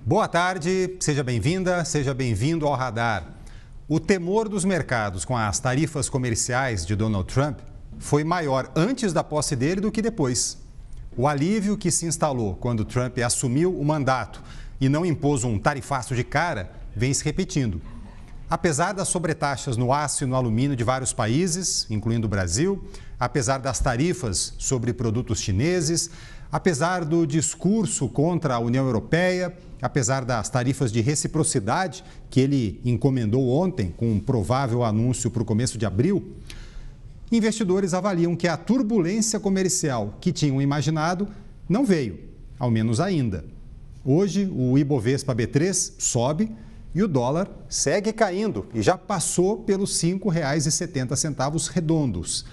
Boa tarde, seja bem-vinda, seja bem-vindo ao Radar. O temor dos mercados com as tarifas comerciais de Donald Trump foi maior antes da posse dele do que depois. O alívio que se instalou quando Trump assumiu o mandato e não impôs um tarifaço de cara vem se repetindo. Apesar das sobretaxas no aço e no alumínio de vários países, incluindo o Brasil, apesar das tarifas sobre produtos chineses, apesar do discurso contra a União Europeia, apesar das tarifas de reciprocidade que ele encomendou ontem, com um provável anúncio para o começo de abril, investidores avaliam que a turbulência comercial que tinham imaginado não veio, ao menos ainda. Hoje, o Ibovespa B3 sobe e o dólar segue caindo e já passou pelos R$ 5,70 redondos.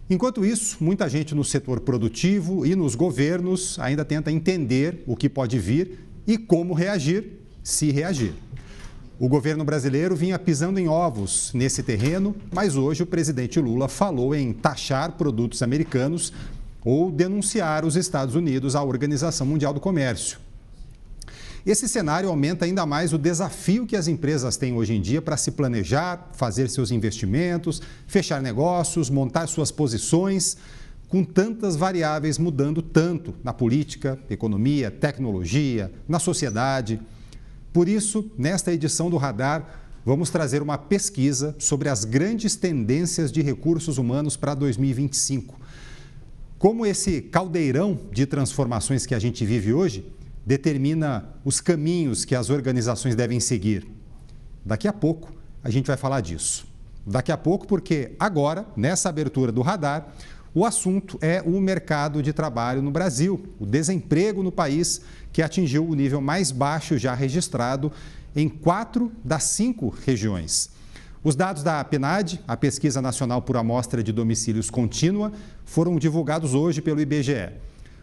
Enquanto isso, muita gente no setor produtivo e nos governos ainda tenta entender o que pode vir e como reagir, se reagir. O governo brasileiro vinha pisando em ovos nesse terreno, mas hoje o presidente Lula falou em taxar produtos americanos ou denunciar os Estados Unidos à Organização Mundial do Comércio. Esse cenário aumenta ainda mais o desafio que as empresas têm hoje em dia para se planejar, fazer seus investimentos, fechar negócios, montar suas posições, com tantas variáveis mudando tanto na política, economia, tecnologia, na sociedade. Por isso, nesta edição do Radar, vamos trazer uma pesquisa sobre as grandes tendências de recursos humanos para 2025. Como esse caldeirão de transformações que a gente vive hoje determina os caminhos que as organizações devem seguir. Daqui a pouco a gente vai falar disso. Daqui a pouco, porque agora, nessa abertura do Radar, o assunto é o mercado de trabalho no Brasil, o desemprego no país, que atingiu o nível mais baixo já registrado em 4 das 5 regiões. Os dados da PNAD, a Pesquisa Nacional por Amostra de Domicílios Contínua, foram divulgados hoje pelo IBGE.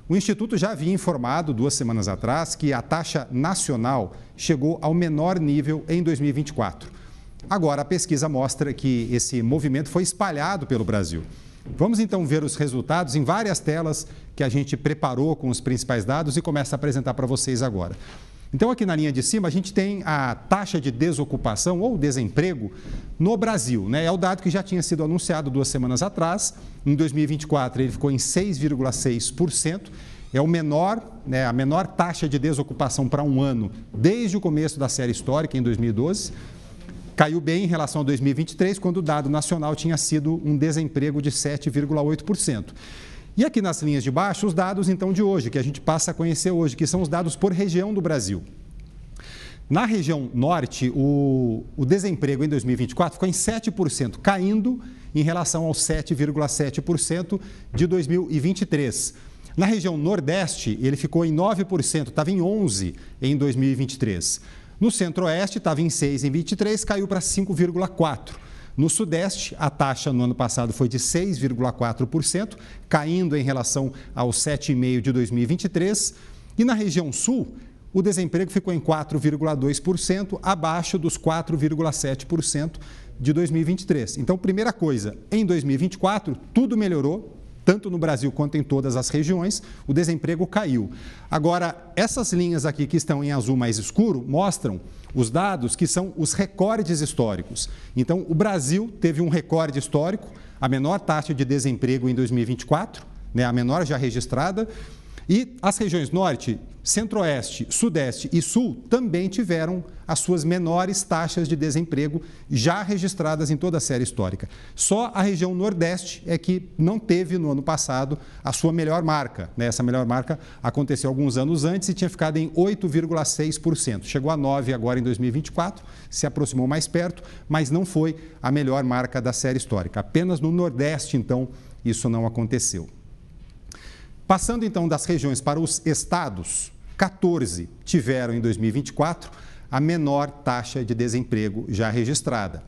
O Instituto já havia informado 2 semanas atrás que a taxa nacional chegou ao menor nível em 2024. Agora, a pesquisa mostra que esse movimento foi espalhado pelo Brasil. Vamos então ver os resultados em várias telas que a gente preparou com os principais dados e começa a apresentar para vocês agora. Então, aqui na linha de cima, a gente tem a taxa de desocupação ou desemprego no Brasil, né? É o dado que já tinha sido anunciado 2 semanas atrás. Em 2024, ele ficou em 6,6%. É o menor, né, a menor taxa de desocupação para um ano desde o começo da série histórica, em 2012. Caiu bem em relação a 2023, quando o dado nacional tinha sido um desemprego de 7,8%. E aqui nas linhas de baixo, os dados então de hoje, que a gente passa a conhecer hoje, que são os dados por região do Brasil. Na região norte, o desemprego em 2024 ficou em 7%, caindo em relação aos 7,7% de 2023. Na região nordeste, ele ficou em 9%, estava em 11% em 2023. No centro-oeste, estava em 6% em 2023, caiu para 5,4%. No Sudeste, a taxa no ano passado foi de 6,4%, caindo em relação aos 7,5% de 2023. E na região Sul, o desemprego ficou em 4,2%, abaixo dos 4,7% de 2023. Então, primeira coisa, em 2024, tudo melhorou, tanto no Brasil quanto em todas as regiões, o desemprego caiu. Agora, essas linhas aqui que estão em azul mais escuro mostram os dados que são os recordes históricos. Então, o Brasil teve um recorde histórico, a menor taxa de desemprego em 2024, né, a menor já registrada, e as regiões Norte, Centro-Oeste, Sudeste e Sul também tiveram as suas menores taxas de desemprego já registradas em toda a série histórica. Só a região Nordeste é que não teve no ano passado a sua melhor marca, né? Essa melhor marca aconteceu alguns anos antes e tinha ficado em 8,6%. Chegou a 9% agora em 2024, se aproximou mais perto, mas não foi a melhor marca da série histórica. Apenas no Nordeste, então, isso não aconteceu. Passando então das regiões para os estados, 14 tiveram em 2024 a menor taxa de desemprego já registrada.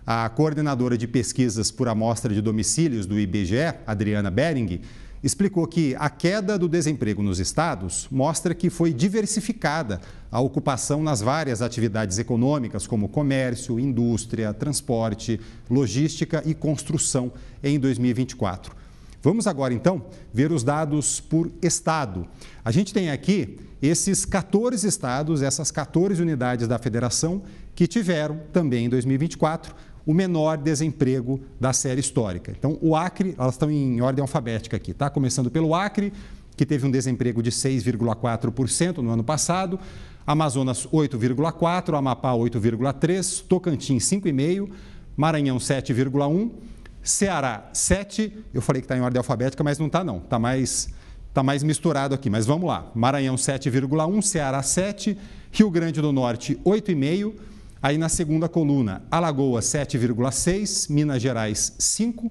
A coordenadora de pesquisas por amostra de domicílios do IBGE, Adriana Bering, explicou que a queda do desemprego nos estados mostra que foi diversificada a ocupação nas várias atividades econômicas, como comércio, indústria, transporte, logística e construção em 2024. Vamos agora, então, ver os dados por estado. A gente tem aqui esses 14 estados, essas 14 unidades da federação que tiveram também em 2024 o menor desemprego da série histórica. Então, o Acre, elas estão em ordem alfabética aqui, tá? Começando pelo Acre, que teve um desemprego de 6,4% no ano passado, Amazonas 8,4%, Amapá 8,3%, Tocantins 5,5%, Maranhão 7,1%, Ceará 7%, eu falei que está em ordem alfabética, mas não está não, está mais misturado aqui, mas vamos lá. Maranhão 7,1%, Ceará 7%, Rio Grande do Norte 8,5%, aí na segunda coluna, Alagoas 7,6%, Minas Gerais 5%,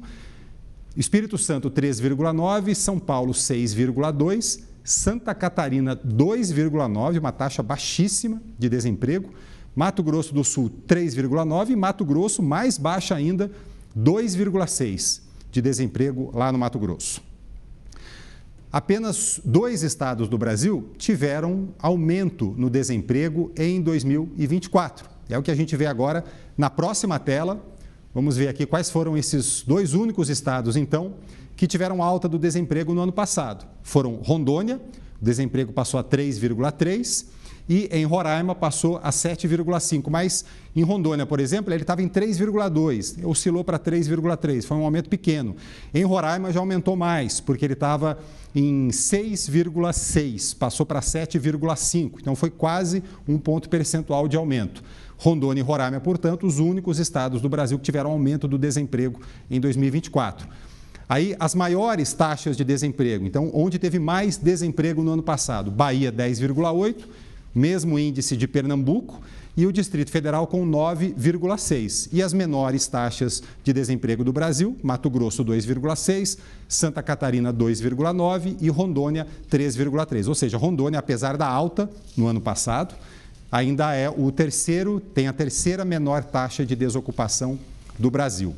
Espírito Santo 3,9%, São Paulo 6,2%, Santa Catarina 2,9%, uma taxa baixíssima de desemprego, Mato Grosso do Sul 3,9% e Mato Grosso mais baixa ainda, 2,6% de desemprego lá no Mato Grosso. Apenas 2 estados do Brasil tiveram aumento no desemprego em 2024. É o que a gente vê agora na próxima tela. Vamos ver aqui quais foram esses 2 únicos estados, então, que tiveram alta do desemprego no ano passado. Foram Rondônia, o desemprego passou a 3,3%, e em Roraima passou a 7,5%. Mas em Rondônia, por exemplo, ele estava em 3,2%, oscilou para 3,3%, foi um aumento pequeno. Em Roraima já aumentou mais, porque ele estava em 6,6%, passou para 7,5%, então foi quase um ponto percentual de aumento. Rondônia e Roraima, portanto, os únicos estados do Brasil que tiveram aumento do desemprego em 2024. Aí, as maiores taxas de desemprego, então, onde teve mais desemprego no ano passado? Bahia, 10,8%, mesmo índice de Pernambuco, e o Distrito Federal com 9,6%. E as menores taxas de desemprego do Brasil, Mato Grosso 2,6%, Santa Catarina 2,9% e Rondônia 3,3%. Ou seja, Rondônia, apesar da alta no ano passado, ainda é tem a terceira menor taxa de desocupação do Brasil.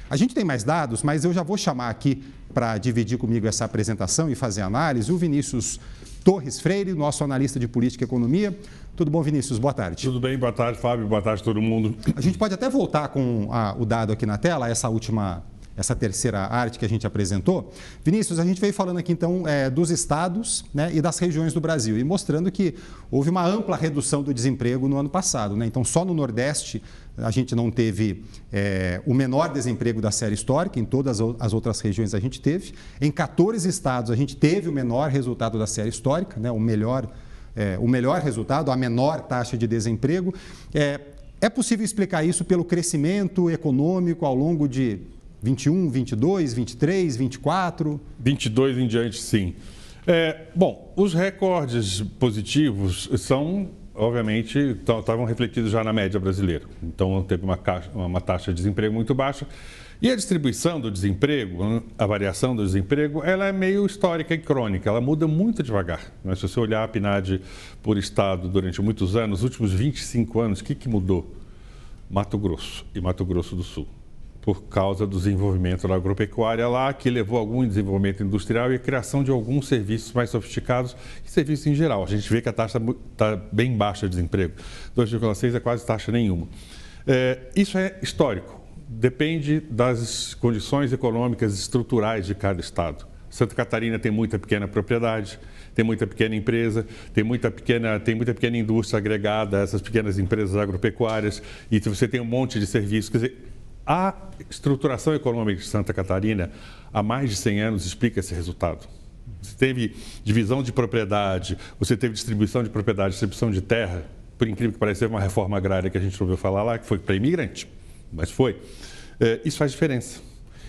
A gente tem mais dados, mas eu já vou chamar aqui para dividir comigo essa apresentação e fazer análise o Vinícius Torres Freire, nosso analista de política e economia. Tudo bom, Vinícius? Boa tarde. Tudo bem, boa tarde, Fábio, boa tarde a todo mundo. A gente pode até voltar com o dado aqui na tela, essa terceira arte que a gente apresentou. Vinícius, a gente veio falando aqui então dos estados, né, e das regiões do Brasil e mostrando que houve uma ampla redução do desemprego no ano passado, né? Então, só no Nordeste a gente não teve o menor desemprego da série histórica, em todas as outras regiões a gente teve. Em 14 estados a gente teve o menor resultado da série histórica, né, o melhor resultado, a menor taxa de desemprego. É possível explicar isso pelo crescimento econômico ao longo de 21, 22, 23, 24? 22 em diante, sim. Bom, os recordes positivos são, obviamente, estavam refletidos já na média brasileira. Então, teve uma taxa de desemprego muito baixa. E a distribuição do desemprego, a variação do desemprego, ela é meio histórica e crônica, ela muda muito devagar. Mas se você olhar a PNAD por estado durante muitos anos, os últimos 25 anos, o que mudou? Mato Grosso e Mato Grosso do Sul, por causa do desenvolvimento da agropecuária lá, que levou a algum desenvolvimento industrial e a criação de alguns serviços mais sofisticados e serviços em geral. A gente vê que a taxa está bem baixa de desemprego, 2,6% é quase taxa nenhuma. Isso é histórico, depende das condições econômicas estruturais de cada estado. Santa Catarina tem muita pequena propriedade, tem muita pequena empresa, tem muita pequena indústria agregada a essas pequenas empresas agropecuárias, e você tem um monte de serviços. Quer dizer, a estruturação econômica de Santa Catarina, há mais de 100 anos, explica esse resultado. Você teve divisão de propriedade, você teve distribuição de propriedade, distribuição de terra, por incrível que pareça, uma reforma agrária que a gente ouviu falar lá, que foi para imigrante, mas foi. Isso faz diferença.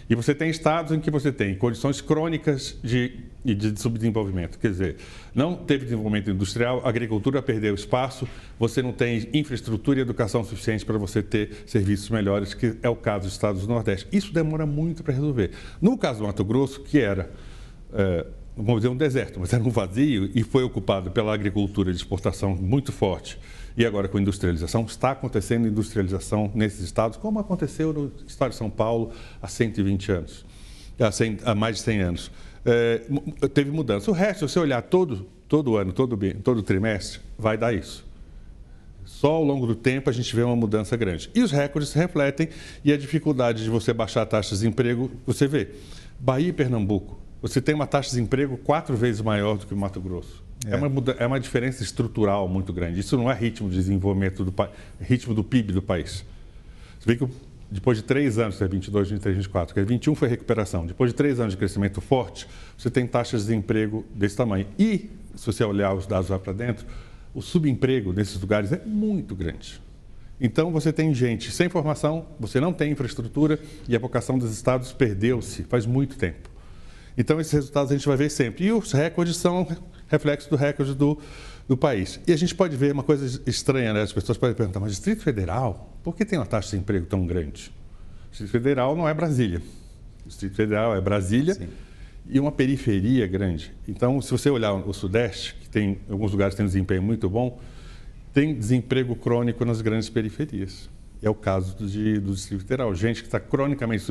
E você tem estados em que você tem condições crônicas de subdesenvolvimento. Quer dizer, não teve desenvolvimento industrial, a agricultura perdeu espaço, você não tem infraestrutura e educação suficiente para você ter serviços melhores, que é o caso dos estados do Nordeste. Isso demora muito para resolver. No caso do Mato Grosso, que era, vamos dizer, um deserto, mas era um vazio e foi ocupado pela agricultura de exportação muito forte, e agora com industrialização, está acontecendo industrialização nesses estados, como aconteceu no estado de São Paulo há 120 anos, há mais de 100 anos. Teve mudança. O resto, se você olhar todo ano, todo trimestre, vai dar isso. Só ao longo do tempo a gente vê uma mudança grande. E os recordes se refletem e a dificuldade de você baixar a taxa de desemprego, você vê. Bahia e Pernambuco, você tem uma taxa de desemprego 4 vezes maior do que o Mato Grosso. É uma diferença estrutural muito grande. Isso não é ritmo de desenvolvimento, ritmo do PIB do país. Você vê que depois de 3 anos, 22, 23, 24, que 21 foi recuperação, depois de 3 anos de crescimento forte, você tem taxas de desemprego desse tamanho. E, se você olhar os dados lá para dentro, o subemprego nesses lugares é muito grande. Então, você tem gente sem formação, você não tem infraestrutura e a vocação dos estados perdeu-se faz muito tempo. Então, esses resultados a gente vai ver sempre. E os recordes são reflexos do recorde do país. E a gente pode ver uma coisa estranha, né? As pessoas podem perguntar, mas Distrito Federal, por que tem uma taxa de desemprego tão grande? O Distrito Federal não é Brasília. O Distrito Federal é Brasília. Sim. E uma periferia grande. Então, se você olhar o Sudeste, que tem alguns lugares que tem um desempenho muito bom, tem desemprego crônico nas grandes periferias. É o caso do Distrito Federal. Gente que está cronicamente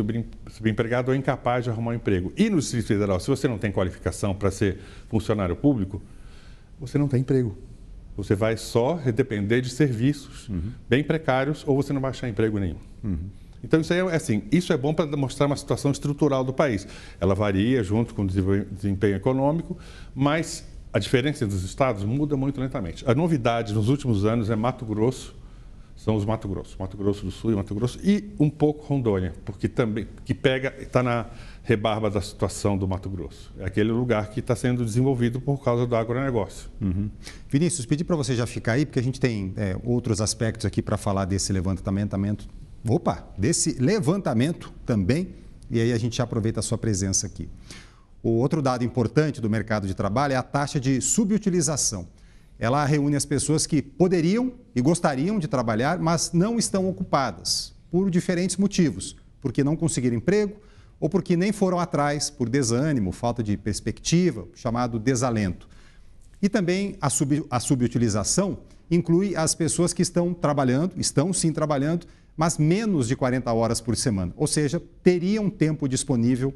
subempregado ou incapaz de arrumar um emprego. E no Distrito Federal, se você não tem qualificação para ser funcionário público, você não tem emprego. Você vai só depender de serviços bem precários ou você não vai achar emprego nenhum. Então, isso aí é assim, isso é bom para mostrar uma situação estrutural do país. Ela varia junto com o desempenho econômico, mas a diferença dos estados muda muito lentamente. A novidade nos últimos anos é Mato Grosso, são os Mato Grosso do Sul e Mato Grosso, e um pouco Rondônia, porque também está na rebarba da situação do Mato Grosso. É aquele lugar que está sendo desenvolvido por causa do agronegócio. Vinícius, pedi para você já ficar aí, porque a gente tem outros aspectos aqui para falar desse levantamento. Desse levantamento também, e aí a gente já aproveita a sua presença aqui. O outro dado importante do mercado de trabalho é a taxa de subutilização. Ela reúne as pessoas que poderiam e gostariam de trabalhar, mas não estão ocupadas, por diferentes motivos. Porque não conseguiram emprego ou porque nem foram atrás, por desânimo, falta de perspectiva, chamado desalento. E também a subutilização inclui as pessoas que estão sim trabalhando, mas menos de 40 horas por semana. Ou seja, teriam tempo disponível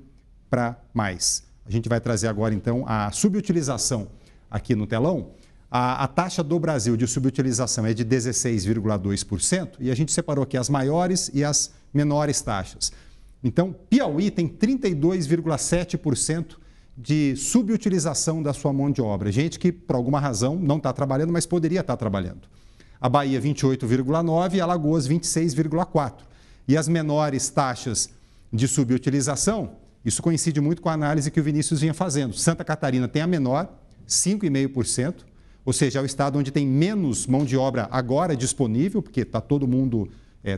para mais. A gente vai trazer agora, então, a subutilização aqui no telão. A taxa do Brasil de subutilização é de 16,2% e a gente separou aqui as maiores e as menores taxas. Então, Piauí tem 32,7% de subutilização da sua mão de obra. Gente que, por alguma razão, não está trabalhando, mas poderia estar trabalhando. A Bahia, 28,9% e Alagoas, 26,4%. E as menores taxas de subutilização, isso coincide muito com a análise que o Vinícius vinha fazendo. Santa Catarina tem a menor, 5,5%. Ou seja, é o estado onde tem menos mão de obra agora disponível, porque está todo mundo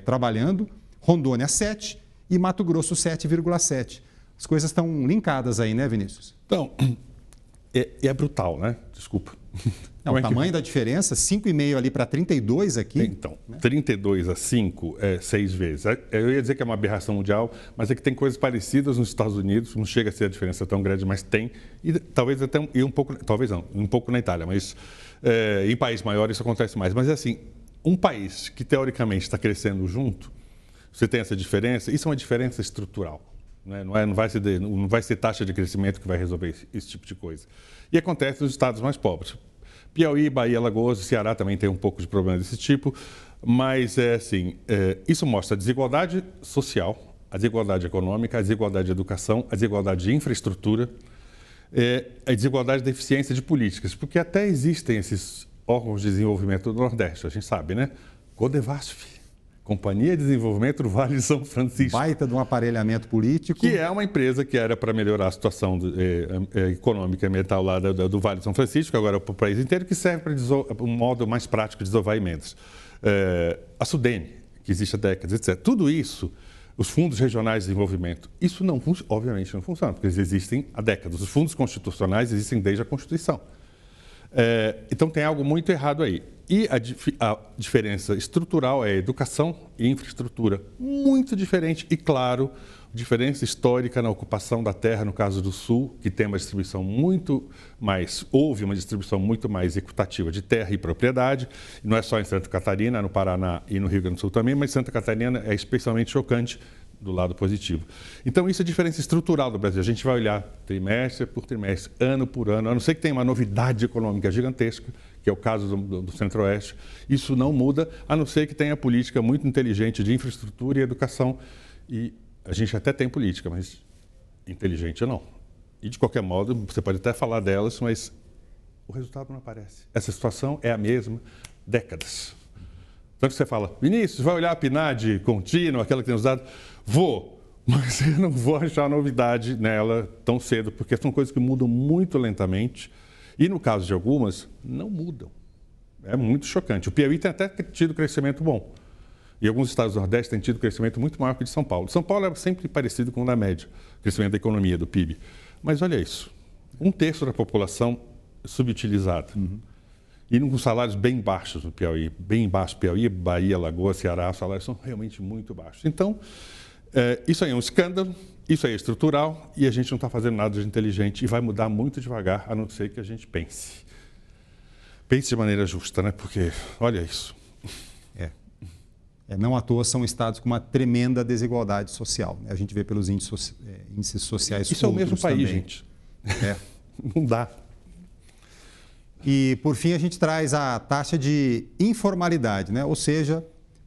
trabalhando. Rondônia, 7% e Mato Grosso, 7,7%. As coisas estão linkadas aí, né, Vinícius? Então, é brutal, né? Desculpa. Não, o tamanho da diferença, 5,5 ali para 32 aqui. Então, né? 32 a 5 é 6 vezes. Eu ia dizer que é uma aberração mundial, mas é que tem coisas parecidas nos Estados Unidos, não chega a ser a diferença tão grande, mas tem. E talvez até um pouco, talvez não, um pouco na Itália, mas em países maiores isso acontece mais. Mas é assim, um país que teoricamente está crescendo junto, você tem essa diferença, isso é uma diferença estrutural. Né? Não vai ser taxa de crescimento que vai resolver esse tipo de coisa. E acontece nos estados mais pobres. Piauí, Bahia, Alagoas e Ceará também tem um pouco de problema desse tipo, mas isso mostra a desigualdade social, a desigualdade econômica, a desigualdade de educação, a desigualdade de infraestrutura, a desigualdade de eficiência de políticas, porque até existem esses órgãos de desenvolvimento do Nordeste, a gente sabe, né? Codevasf, Companhia de Desenvolvimento do Vale de São Francisco. Baita de um aparelhamento político. Que é uma empresa que era para melhorar a situação econômica e ambiental lá do Vale de São Francisco, agora para o país inteiro, que serve para um modo mais prático de desovar emendas. A Sudene, que existe há décadas, etc. Tudo isso, os fundos regionais de desenvolvimento, isso não, obviamente não funciona, porque eles existem há décadas. Os fundos constitucionais existem desde a Constituição. Então tem algo muito errado aí. E a diferença estrutural é educação e infraestrutura. Muito diferente e, claro, diferença histórica na ocupação da terra, no caso do Sul, que tem uma distribuição houve uma distribuição muito mais equitativa de terra e propriedade. E não é só em Santa Catarina, no Paraná e no Rio Grande do Sul também, mas Santa Catarina é especialmente chocante do lado positivo. Então, isso é a diferença estrutural do Brasil. A gente vai olhar trimestre por trimestre, ano por ano, a não ser que tenha uma novidade econômica gigantesca, que é o caso do Centro-Oeste. Isso não muda, a não ser que tenha política muito inteligente de infraestrutura e educação. E a gente até tem política, mas inteligente não. E, de qualquer modo, você pode até falar delas, mas o resultado não aparece. Essa situação é a mesma décadas. Tanto que você fala, Vinícius, vai olhar a PNAD contínua, aquela que tem usado? Vou, mas eu não vou achar novidade nela tão cedo, porque são coisas que mudam muito lentamente e, no caso de algumas, não mudam. É muito chocante. O Piauí tem até tido crescimento bom. E alguns estados do Nordeste têm tido crescimento muito maior que o de São Paulo. São Paulo é sempre parecido com o da média, o crescimento da economia, do PIB. Mas olha isso, 1/3 da população subutilizada. E com salários bem baixos no Piauí, bem baixos. Piauí, Bahia, Alagoas, Ceará, os salários são realmente muito baixos. Então, isso aí é um escândalo, isso aí é estrutural e a gente não está fazendo nada de inteligente e vai mudar muito devagar, a não ser que a gente pense. Pense de maneira justa, né? Porque, olha isso. Não à toa são estados com uma tremenda desigualdade social. A gente vê pelos índices sociais. Isso é o mesmo país, também. gente. Não dá. E, por fim, a gente traz a taxa de informalidade, né? Ou seja,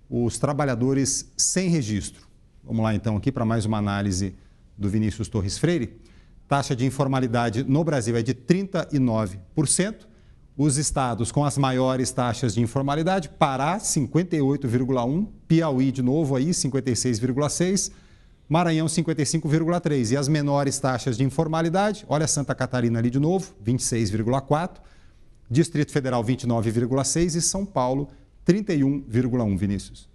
os trabalhadores sem registro. Vamos lá, então, aqui para mais uma análise do Vinícius Torres Freire. Taxa de informalidade no Brasil é de 39%. Os estados com as maiores taxas de informalidade, Pará, 58,1%, Piauí, de novo, aí 56,6%, Maranhão, 55,3%. E as menores taxas de informalidade, olha Santa Catarina ali de novo, 26,4%. Distrito Federal, 29,6% e São Paulo, 31,1%, Vinícius.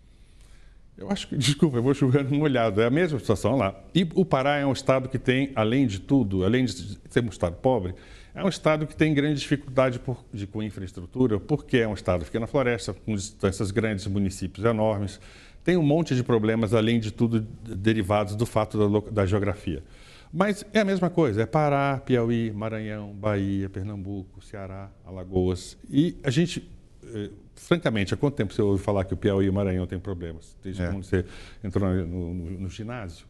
Eu acho que, desculpa, eu vou chovendo molhado, é a mesma situação lá. E o Pará é um estado que tem, além de tudo, além de ser um estado pobre, é um estado que tem grande dificuldade com infraestrutura, porque é um estado que fica na floresta, com distâncias grandes, municípios enormes, tem um monte de problemas, além de tudo, derivados do fato da geografia. Mas é a mesma coisa, é Pará, Piauí, Maranhão, Bahia, Pernambuco, Ceará, Alagoas. E a gente, francamente, há quanto tempo você ouve falar que o Piauí e o Maranhão têm problemas? Desde quando você entrou no ginásio?